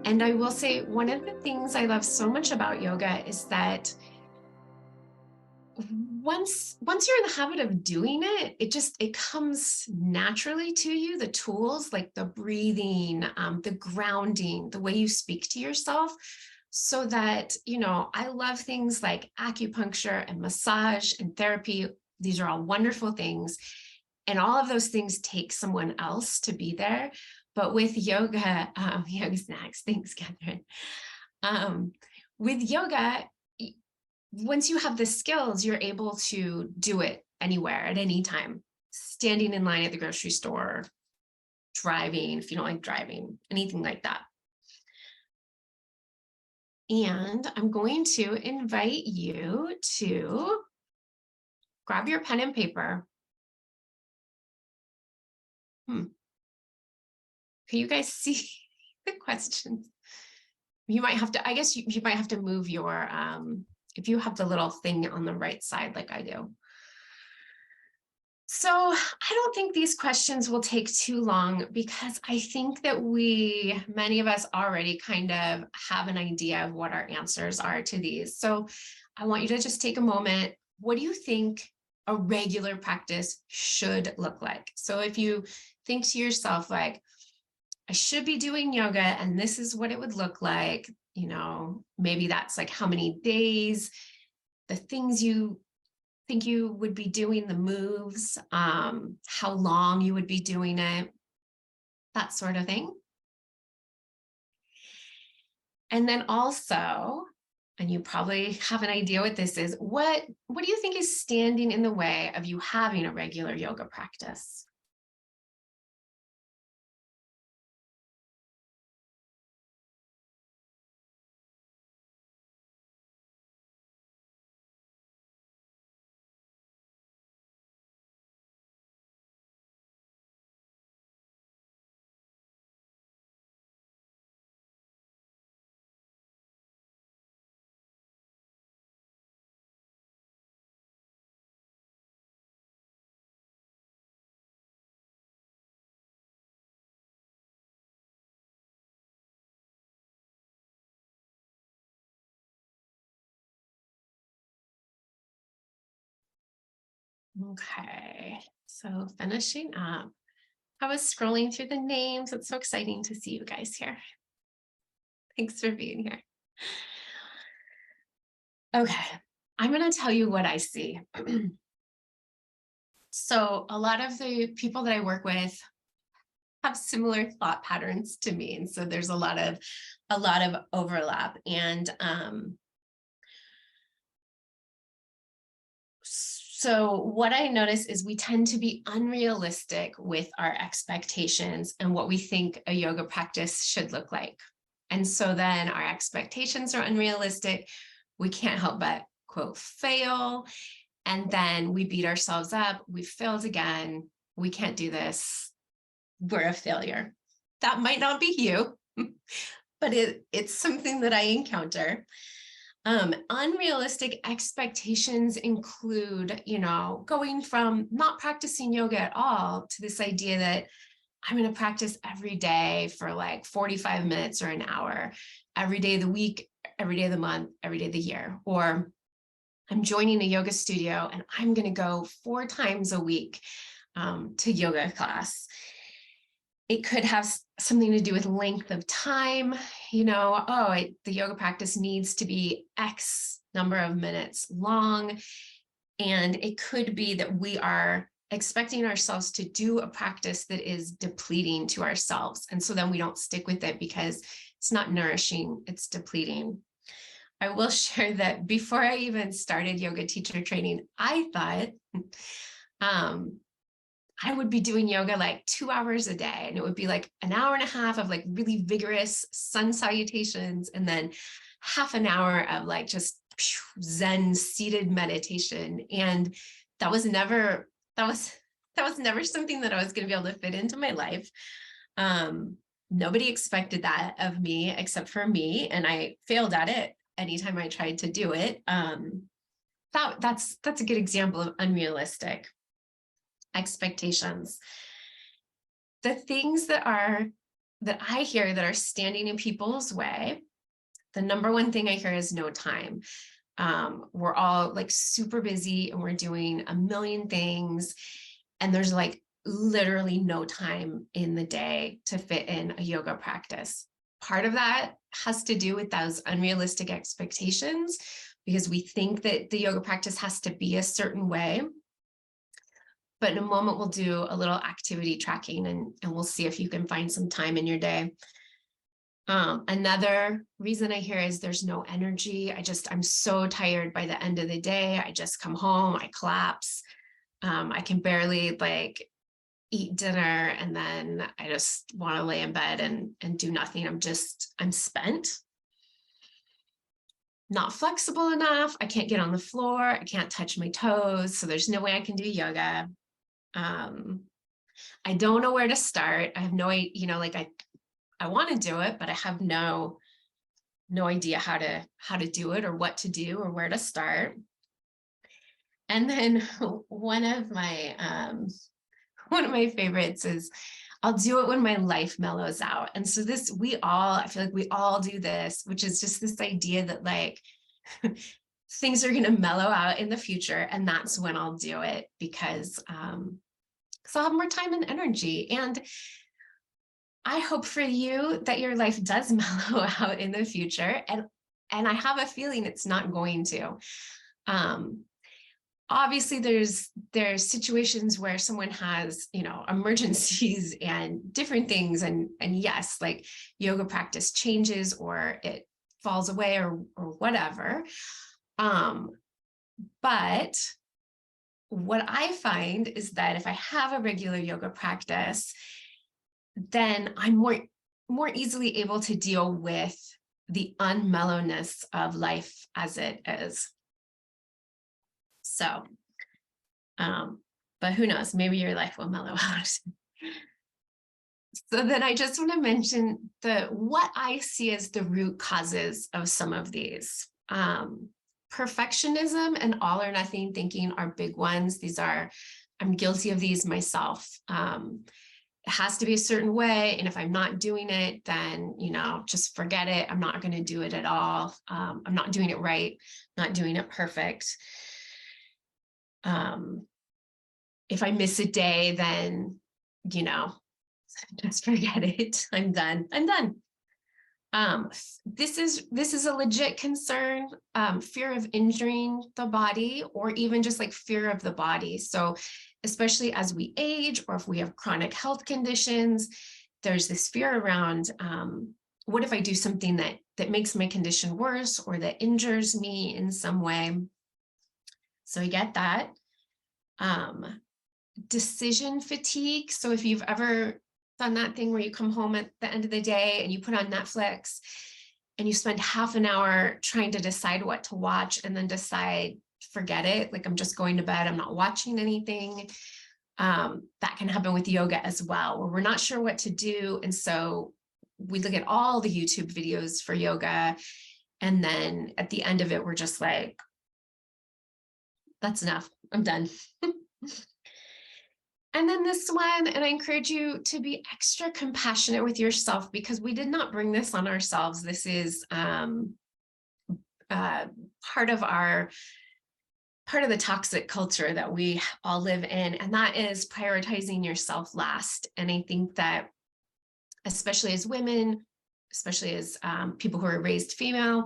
And I will say, one of the things I love so much about yoga is that once you're in the habit of doing it, it comes naturally to you. The tools like the breathing, the grounding, the way you speak to yourself, so that, I love things like acupuncture and massage and therapy. These are all wonderful things. And all of those things take someone else to be there. But with yoga, yoga snacks, thanks, Catherine. With yoga, once you have the skills, you're able to do it anywhere at any time, standing in line at the grocery store, driving, if you don't like driving, anything like that. And I'm going to invite you to grab your pen and paper. Can you guys see the questions? You might have to, I guess you might have to move your, if you have the little thing on the right side like I do. So I don't think these questions will take too long, because I think that many of us already kind of have an idea of what our answers are to these. So I want you to just take a moment. What do you think a regular practice should look like? So if you think to yourself, like, I should be doing yoga and this is what it would look like, maybe that's like how many days, the things you think you would be doing, the moves, how long you would be doing it, that sort of thing. And then also, and you probably have an idea what this is, what do you think is standing in the way of you having a regular yoga practice? Okay, so finishing up. I was scrolling through the names. It's so exciting to see you guys here. Thanks for being here. Okay, I'm going to tell you what I see. So a lot of the people that I work with have similar thought patterns to me. And so there's a lot of overlap. And so what I notice is we tend to be unrealistic with our expectations and what we think a yoga practice should look like. And so then our expectations are unrealistic. We can't help but, quote, fail. And then we beat ourselves up. We failed again. We can't do this. We're a failure. That might not be you, but it's something that I encounter. Unrealistic expectations include, going from not practicing yoga at all to this idea that I'm going to practice every day for like 45 minutes or an hour, every day of the week, every day of the month, every day of the year. Or I'm joining a yoga studio and I'm going to go 4 times a week to yoga class. It could have something to do with length of time, the yoga practice needs to be X number of minutes long. And it could be that we are expecting ourselves to do a practice that is depleting to ourselves. And so then we don't stick with it because it's not nourishing, it's depleting. I will share that before I even started yoga teacher training, I thought, I would be doing yoga like 2 hours a day, and it would be like an hour and a half of like really vigorous sun salutations, and then half an hour of like just Zen seated meditation. And that was never something that I was going to be able to fit into my life. Nobody expected that of me except for me, and I failed at it anytime I tried to do it. That's a good example of unrealistic expectations. The things that are that I hear that are standing in people's way, the number one thing I hear is no time. We're all like super busy and we're doing a million things, and there's like literally no time in the day to fit in a yoga practice. Part of that has to do with those unrealistic expectations, because we think that the yoga practice has to be a certain way. But in a moment, we'll do a little activity tracking, and we'll see if you can find some time in your day. Another reason I hear is there's no energy. I'm so tired by the end of the day. I just come home, I collapse. I can barely like eat dinner, and then I just want to lay in bed and do nothing. I'm spent. Not flexible enough. I can't get on the floor. I can't touch my toes. So there's no way I can do yoga. I don't know where to start. I have no idea, like I want to do it, but I have no idea how to do it, or what to do, or where to start. And then one of my favorites is, I'll do it when my life mellows out. And so I feel like we all do this, which is just this idea that like things are going to mellow out in the future. And that's when I'll do it, because I'll have more time and energy. And I hope for you that your life does mellow out in the future. And I have a feeling it's not going to. Obviously there's situations where someone has, emergencies and different things. And yes, like yoga practice changes or it falls away or whatever. But what I find is that if I have a regular yoga practice, then I'm more easily able to deal with the unmellowness of life as it is. So, but who knows, maybe your life will mellow out. So then I just want to mention what I see as the root causes of some of these. Perfectionism and all or nothing thinking are big ones. I'm guilty of these myself. It has to be a certain way. And if I'm not doing it, then, just forget it. I'm not going to do it at all. I'm not doing it right, not doing it perfect. If I miss a day, then, just forget it. I'm done. This is a legit concern, fear of injuring the body, or even just like fear of the body. So especially as we age, or if we have chronic health conditions, there's this fear around, what if I do something that makes my condition worse, or that injures me in some way? So I get that. Decision fatigue. So if you've ever done that thing where you come home at the end of the day and you put on Netflix and you spend half an hour trying to decide what to watch, and then decide, forget it, like I'm just going to bed, I'm not watching anything. That can happen with yoga as well, where we're not sure what to do. And so we look at all the YouTube videos for yoga, and then at the end of it, we're just like, that's enough, I'm done. And then this one, and I encourage you to be extra compassionate with yourself, because we did not bring this on ourselves. This is part of the toxic culture that we all live in, and that is prioritizing yourself last. And I think that, especially as women, especially as people who are raised female,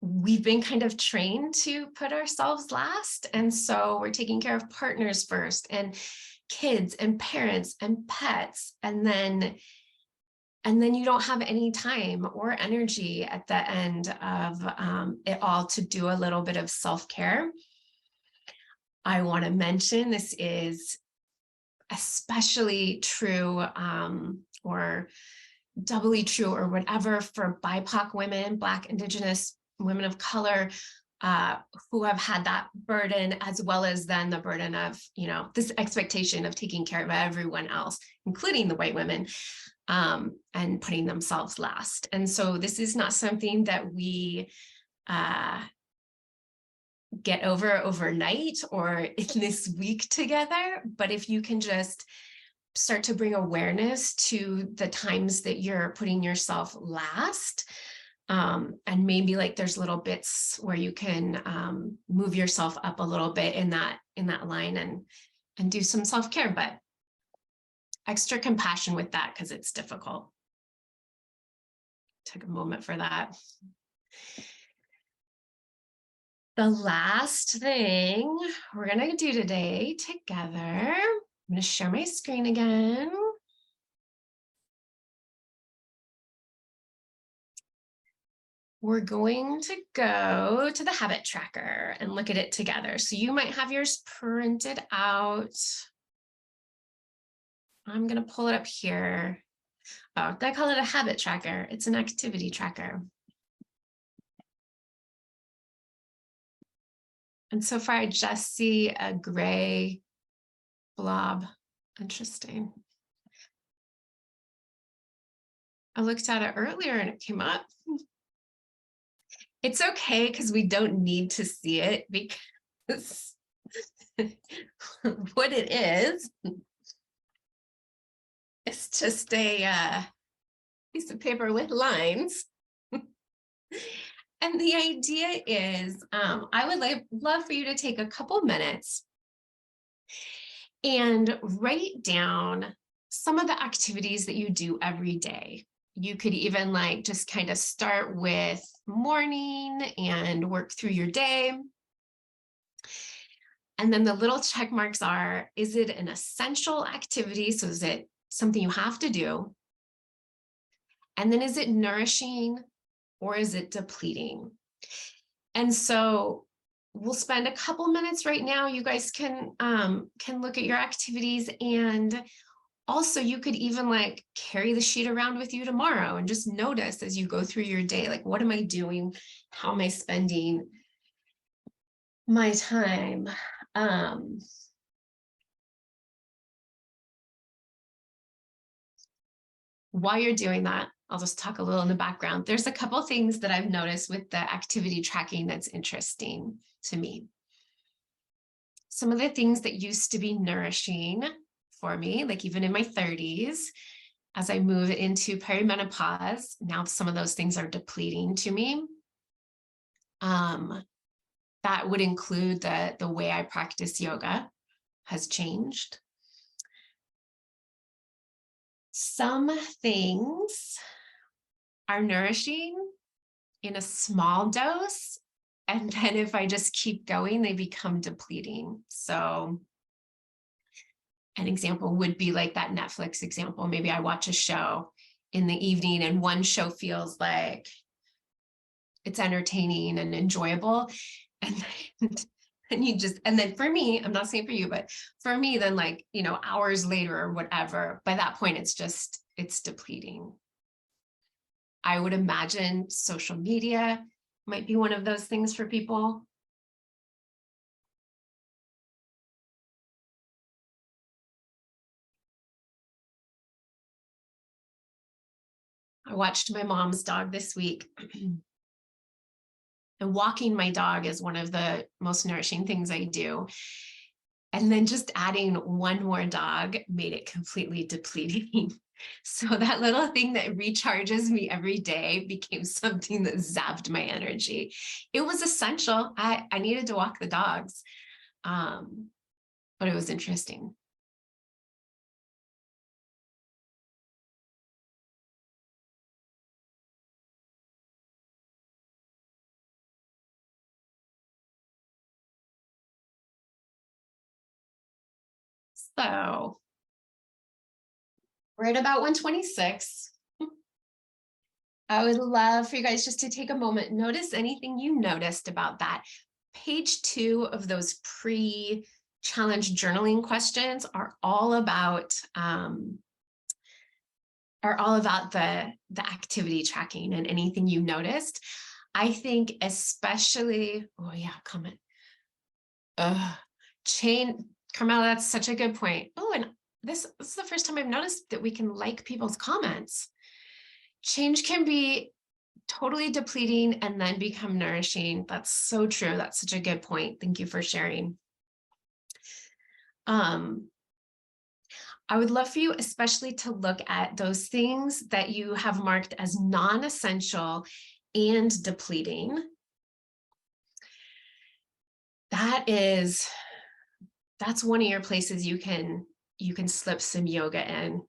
we've been kind of trained to put ourselves last. And so we're taking care of partners first, and kids and parents and pets. And then you don't have any time or energy at the end of it all to do a little bit of self-care. I want to mention this is especially true, or doubly true, or whatever, for BIPOC women, Black, Indigenous, women of color, who have had that burden, as well as then the burden of, this expectation of taking care of everyone else, including the white women, and putting themselves last. And so this is not something that we get over overnight or in this week together. But if you can just start to bring awareness to the times that you're putting yourself last. And maybe like there's little bits where you can move yourself up a little bit in that line and do some self-care, but extra compassion with that because it's difficult. Take a moment for that. The last thing we're going to do today together, I'm going to share my screen again. We're going to go to the habit tracker and look at it together. So you might have yours printed out. I'm going to pull it up here. Oh, did I call it a habit tracker? It's an activity tracker. And so far, I just see a gray blob. Interesting. I looked at it earlier and it came up. It's okay because we don't need to see it because what it is, it's just a piece of paper with lines. And the idea is, I would love for you to take a couple minutes and write down some of the activities that you do every day. You could even like just kind of start with morning and work through your day. And then the little check marks are, is it an essential activity? So is it something you have to do? And then is it nourishing or is it depleting? And so we'll spend a couple minutes right now. You guys can look at your activities, and also you could even like carry the sheet around with you tomorrow and just notice as you go through your day, like, what am I doing? How am I spending my time? While you're doing that, I'll just talk a little in the background. There's a couple things that I've noticed with the activity tracking that's interesting to me. Some of the things that used to be nourishing for me, like even in my 30s, as I move into perimenopause, now some of those things are depleting to me. That would include the way I practice yoga has changed. Some things are nourishing in a small dose, and then if I just keep going, they become depleting. So an example would be like that Netflix example. Maybe I watch a show in the evening and one show feels like it's entertaining and enjoyable. And then for me, I'm not saying for you, but for me, then like, hours later or whatever, by that point, it's depleting. I would imagine social media might be one of those things for people. I watched my mom's dog this week. And walking my dog is one of the most nourishing things I do. And then just adding one more dog made it completely depleting. So that little thing that recharges me every day became something that zapped my energy. It was essential. I needed to walk the dogs, but it was interesting. So we're at about 126. I would love for you guys just to take a moment, notice anything you noticed about that. Page 2 of those pre-challenge journaling questions are all about the activity tracking and anything you noticed. I think especially, comment. Carmela, that's such a good point. Oh, and this is the first time I've noticed that we can like people's comments. Change can be totally depleting and then become nourishing. That's so true. That's such a good point. Thank you for sharing. I would love for you, especially to look at those things that you have marked as non-essential and depleting. That is, that's one of your places you can slip some yoga in.